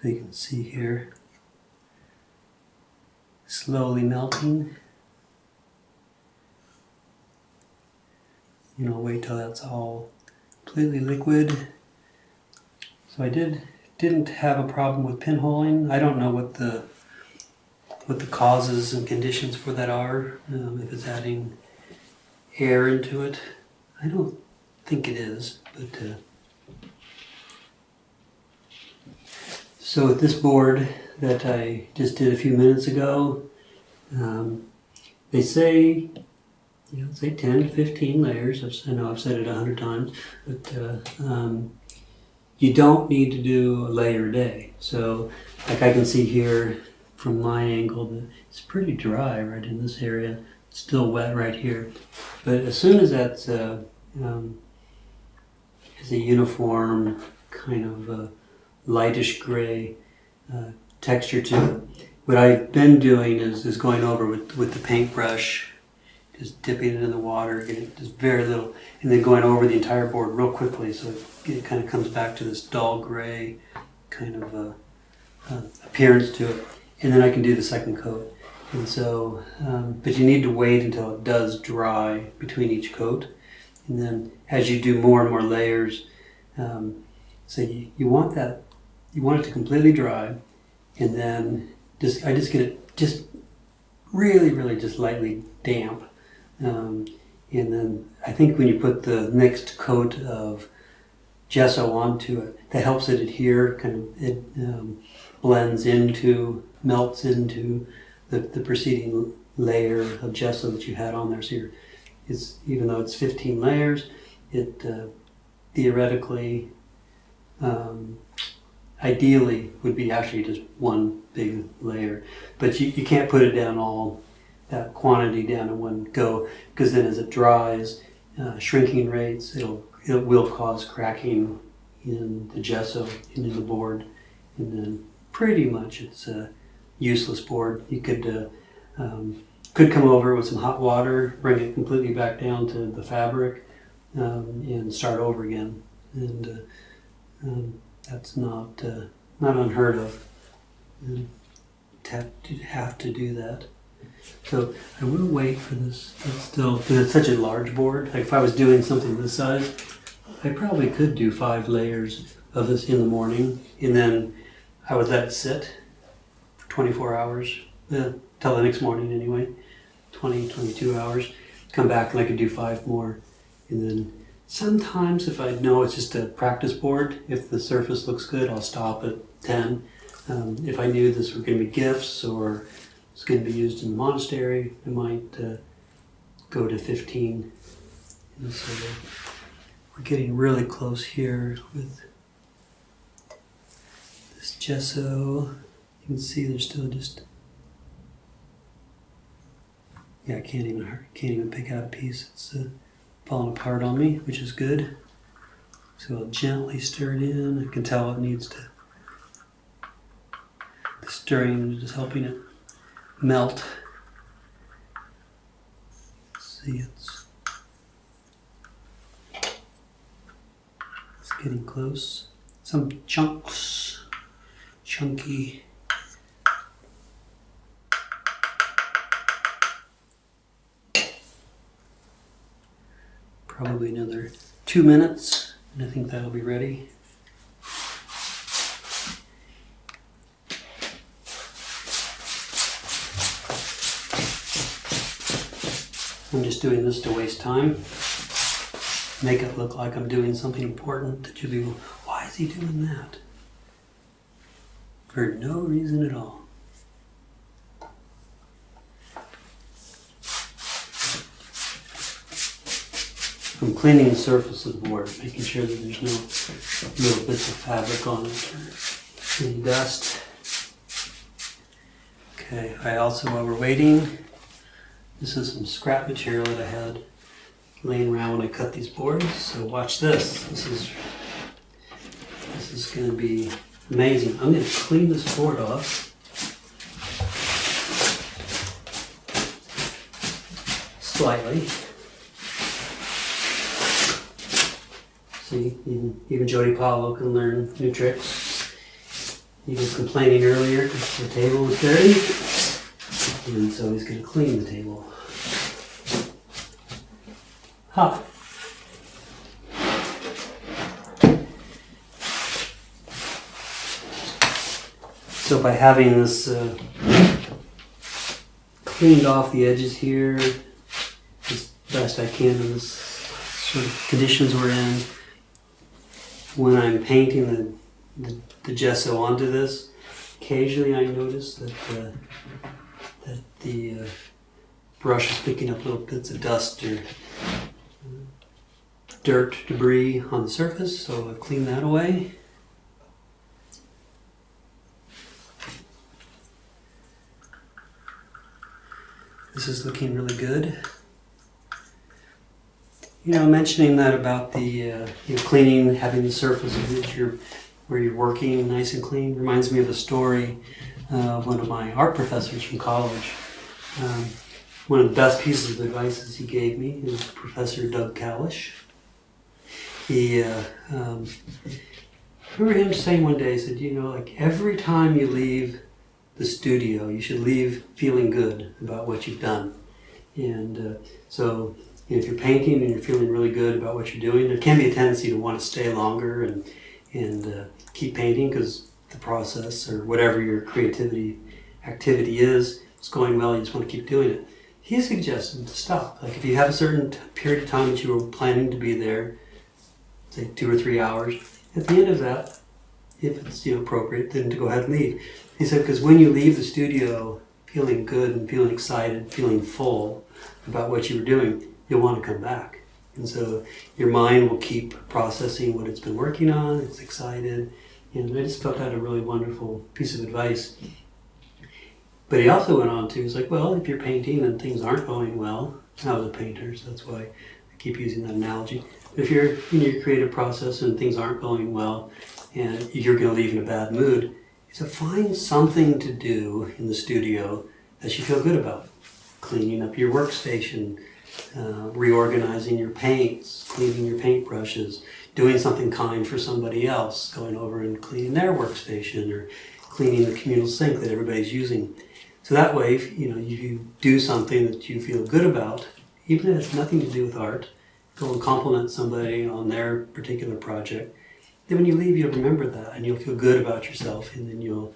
So you can see here, slowly melting. You know, wait till that's all completely liquid. So I didn't have a problem with pinholing. I don't know what the causes and conditions for that are. If it's adding air into it, I don't think it is. But so with this board that I just did a few minutes ago, they say, say 10 to 15 layers. I know I've said it 100 times, but you don't need to do a layer a day. So like I can see here from my angle that it's pretty dry right in this area. It's still wet right here. But as soon as that's has a uniform kind of lightish gray texture to it, what I've been doing is going over with the paintbrush, just dipping it in the water, getting just very little, and then going over the entire board real quickly so it kind of comes back to this dull gray kind of appearance to it. And then I can do the second coat. And so, but you need to wait until it does dry between each coat. And then as you do more and more layers, so you want it to completely dry. And then I just get it just really just lightly damp. And then I think when you put the next coat of gesso onto it, that helps it adhere, it blends into, melts into the preceding layer of gesso that you had on there. So even though it's 15 layers, it theoretically, ideally would be actually just one big layer. But you can't put it down all, that quantity down in one go, because then as it dries, shrinking rates, it will cause cracking in the gesso and in the board, and then pretty much it's a useless board. You could come over with some hot water, bring it completely back down to the fabric, and start over again. And that's not unheard of. To have to do that. So I will wait for this still, because it's such a large board. Like if I was doing something this size, I probably could do 5 layers of this in the morning, and then I would let it sit for 24 hours, till the next morning anyway, 22 hours. Come back and I could do 5 more. And then sometimes if I know it's just a practice board, if the surface looks good, I'll stop at 10. If I knew this were going to be gifts or it's going to be used in the monastery, I might go to 15. And so we're getting really close here with this gesso. You can see there's still just, I can't even pick out a piece. It's falling apart on me, which is good. So I'll gently stir it in. I can tell it needs to, the stirring is just helping it melt. See, it's getting close. Some chunky. Probably another 2 minutes, and I think that'll be ready. I'm just doing this to waste time, make it look like I'm doing something important that you'll be, why is he doing that? For no reason at all. I'm cleaning the surface of the board, making sure that there's no little bits of fabric on it or any dust. Okay, I also, while we're waiting, this is some scrap material that I had laying around when I cut these boards. So watch this. This is going to be amazing. I'm going to clean this board off. Slightly. See, even Jody Paulo can learn new tricks. He was complaining earlier because the table was dirty, and so he's going to clean the table. Ha! So by having this cleaned off the edges here as best I can in this sort of conditions we're in, when I'm painting the gesso onto this, occasionally I notice that the brush is picking up little bits of dust or dirt, debris on the surface, so I clean that away. This is looking really good. You know, mentioning that about the cleaning, having the surface where you're working nice and clean, reminds me of a story of one of my art professors from college. One of the best pieces of advice he gave me is Professor Doug Kalish. I remember him saying one day, he said, you know, like every time you leave the studio, you should leave feeling good about what you've done. And so if you're painting and you're feeling really good about what you're doing, there can be a tendency to want to stay longer and keep painting because the process or whatever your creativity activity is going well, you just want to keep doing it. He suggested to stop. Like if you have a certain period of time that you were planning to be there, say 2 or 3 hours, at the end of that, if it's appropriate, then to go ahead and leave. He said, because when you leave the studio feeling good and feeling excited, feeling full about what you were doing, you'll want to come back. And so your mind will keep processing what it's been working on, it's excited. And I just felt that a really wonderful piece of advice. But he also went on to, he's like, well, if you're painting and things aren't going well, I was a painter, so that's why I keep using that analogy. If you're in your creative process and things aren't going well and you're going to leave in a bad mood, so find something to do in the studio that you feel good about. Cleaning up your workstation, reorganizing your paints, cleaning your paintbrushes, doing something kind for somebody else, going over and cleaning their workstation or cleaning the communal sink that everybody's using. So that way, if you do something that you feel good about, even if it has nothing to do with art, go and compliment somebody on their particular project. Then when you leave, you'll remember that and you'll feel good about yourself, and then you'll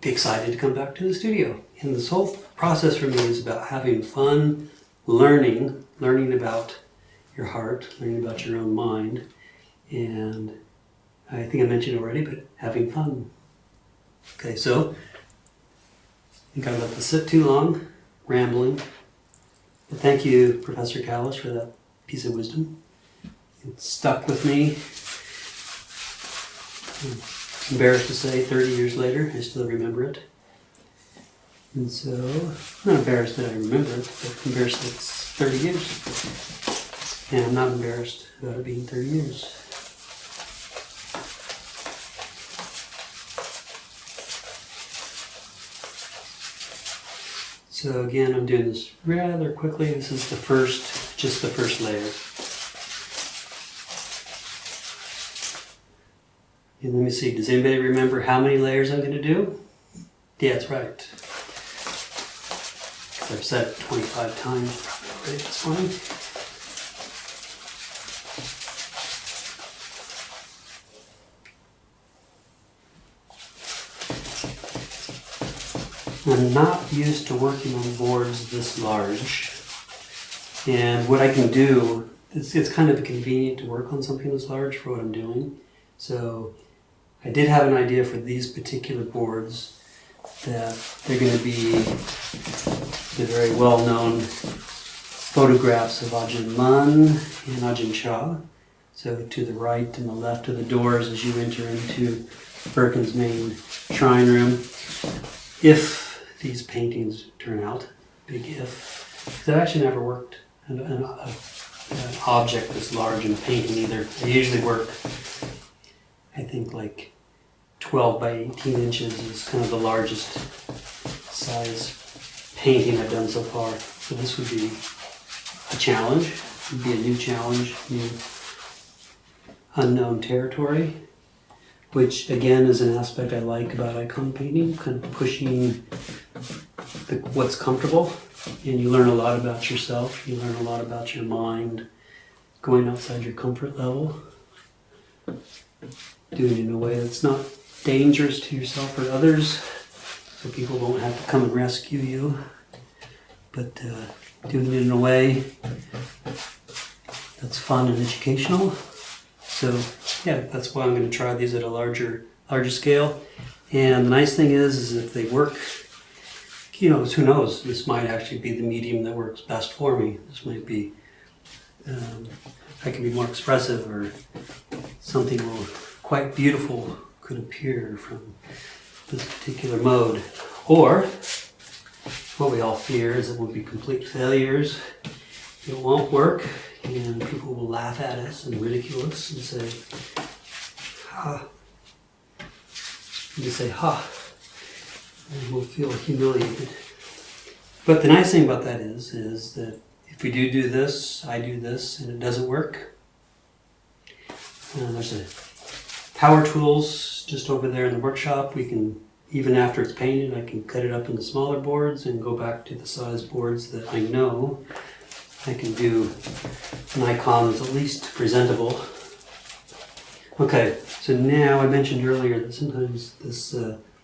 be excited to come back to the studio. And this whole process for me is about having fun, learning about your heart, learning about your own mind, and I think I mentioned already, but having fun. Okay, so I think I let this sit too long, rambling. But thank you, Professor Kalish, for that piece of wisdom. It stuck with me. I'm embarrassed to say 30 years later, I still remember it. And so, I'm not embarrassed that I remember it, but embarrassed that it's 30 years. And I'm not embarrassed about it being 30 years. So again, I'm doing this rather quickly. This is just the first layer. And let me see, does anybody remember how many layers I'm going to do? Yeah, that's right. Because I've said it 25 times probably already, that's fine. I'm not used to working on boards this large, and what I can do, it's kind of convenient to work on something this large for what I'm doing. So I did have an idea for these particular boards that they're going to be the very well-known photographs of Ajahn Mun and Ajahn Chah. So to the right and the left of the doors as you enter into Birkin's main shrine room. If these paintings turn out, big if, because I've actually never worked an object this large in painting either. I usually work, I think like 12 by 18 inches is kind of the largest size painting I've done so far. So this would be a challenge, it would be a new challenge, new unknown territory. which again is an aspect I like about icon painting, kind of pushing what's comfortable. And you learn a lot about yourself, you learn a lot about your mind, going outside your comfort level, doing it in a way that's not dangerous to yourself or others, so people won't have to come and rescue you, but doing it in a way that's fun and educational. So yeah, that's why I'm going to try these at a larger scale. And the nice thing is if they work, who knows, this might actually be the medium that works best for me. This might be, I can be more expressive, or something quite beautiful could appear from this particular mode. Or, what we all fear is it will be complete failures. It won't work, and people will laugh at us and ridicule us and say, ha. And you say, ha. And we'll feel humiliated. But the nice thing about that is that if we do this, I do this, and it doesn't work, there's a power tools just over there in the workshop. We can, even after it's painted, I can cut it up into smaller boards and go back to the size boards that I know. I can do an icon that's at least presentable. Okay, so now I mentioned earlier that sometimes this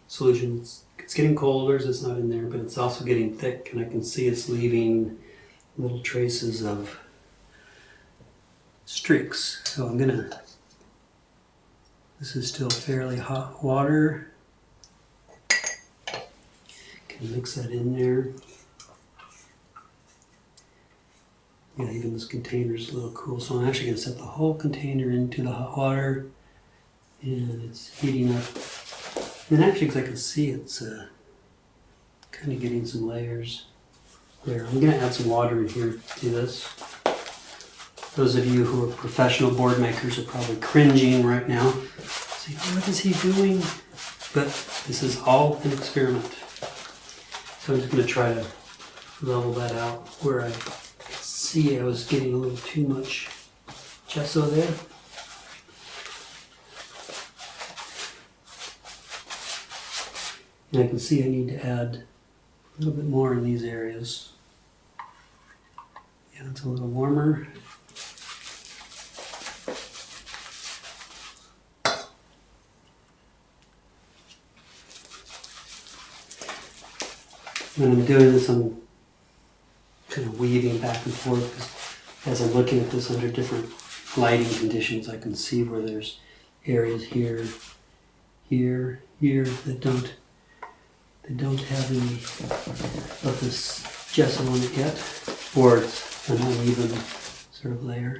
solution, it's getting colder, so it's not in there, but it's also getting thick, and I can see it's leaving little traces of streaks. So I'm gonna, this is still fairly hot water. Can mix that in there. Yeah, even this container is a little cool, so I'm actually gonna set the whole container into the hot water, and it's heating up. And actually, because I can see it's kind of getting some layers there. I'm going to add some water in here to this. Those of you who are professional board makers are probably cringing right now, saying, oh, what is he doing? But this is all an experiment. So I'm just going to try to level that out where I see I was getting a little too much gesso there. And I can see I need to add a little bit more in these areas. Yeah, it's a little warmer. When I'm doing this, I'm kind of weaving back and forth, because as I'm looking at this under different lighting conditions, I can see where there's areas here, here, here that don't have any of this gesso on it yet, or it's an uneven sort of layer.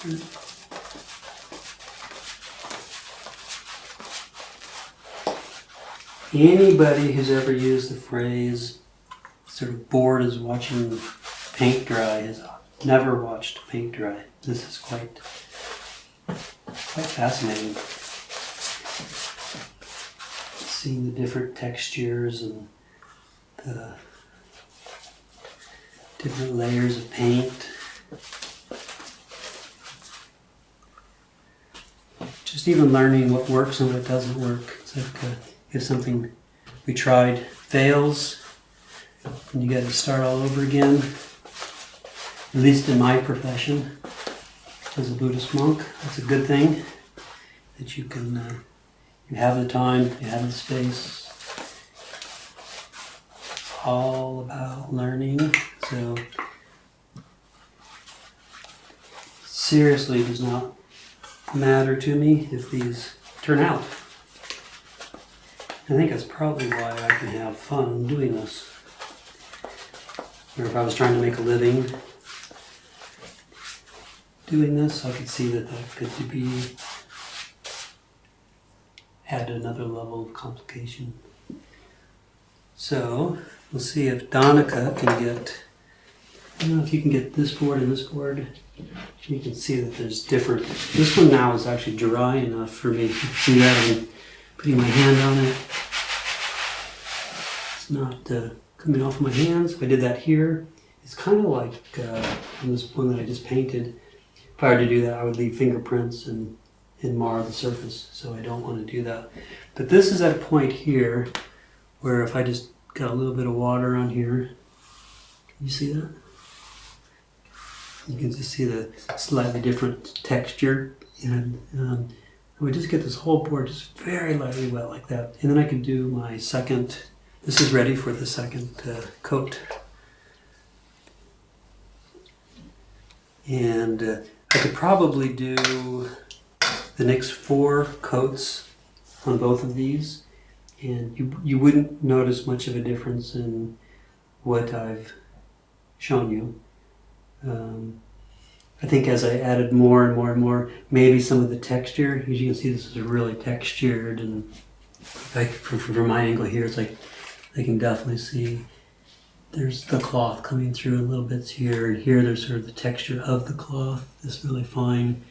Here. Anybody who's ever used the phrase sort of bored as watching paint dry has never watched paint dry. This is quite fascinating. Seeing the different textures and the different layers of paint. Just even learning what works and what doesn't work. It's like if something we tried fails, and you got to start all over again. At least in my profession as a Buddhist monk, that's a good thing, that you can you have the time, you have the space. It's all about learning. So seriously, does not matter to me if these turn out. I think that's probably why I can have fun doing this. Or if I was trying to make a living doing this, I could see that could be add another level of complication. So we'll see if Donica can get, I don't know if you can get this board and this board. You can see that there's different, this one now is actually dry enough for me. See that I'm putting my hand on it. It's not coming off my hands. If I did that here, it's kind of like on this one that I just painted. If I were to do that, I would leave fingerprints and and mar the surface, so I don't want to do that. But this is at a point here where if I just got a little bit of water on here, can you see that? You can just see the slightly different texture, and I would just get this whole board just very lightly wet like that. And then I can do my second, this is ready for the second coat. And I could probably do the next 4 coats on both of these, and you wouldn't notice much of a difference in what I've shown you. I think as I added more and more and more, maybe some of the texture, as you can see, this is really textured, and like from my angle here, it's like I can definitely see there's the cloth coming through in little bits here, and here there's sort of the texture of the cloth, this really fine.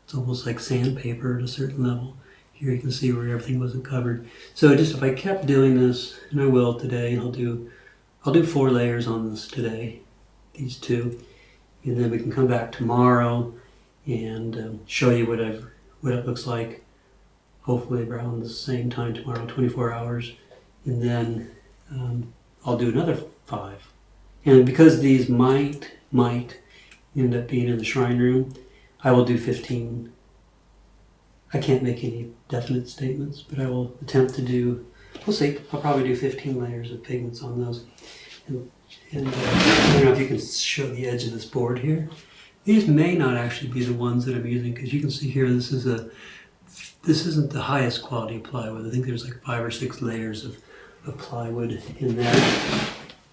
It's almost like sandpaper at a certain level. Here you can see where everything wasn't covered. So just if I kept doing this, and I will today, I'll do 4 layers on this today, these 2, and then we can come back tomorrow and show you what it looks like. Hopefully around the same time tomorrow, 24 hours, and then I'll do another 5. And because these might end up being in the shrine room, I will do 15. I can't make any definite statements, but I will attempt to do, we'll see, I'll probably do 15 layers of pigments on those. And I don't know if you can show the edge of this board here. These may not actually be the ones that I'm using, because you can see here this isn't the highest quality plywood. I think there's like 5 or 6 layers of plywood in there,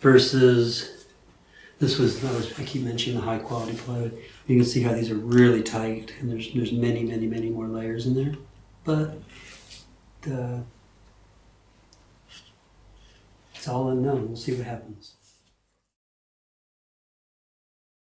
versus I keep mentioning the high quality plywood. You can see how these are really tight, and there's many more layers in there. But it's all unknown. We'll see what happens.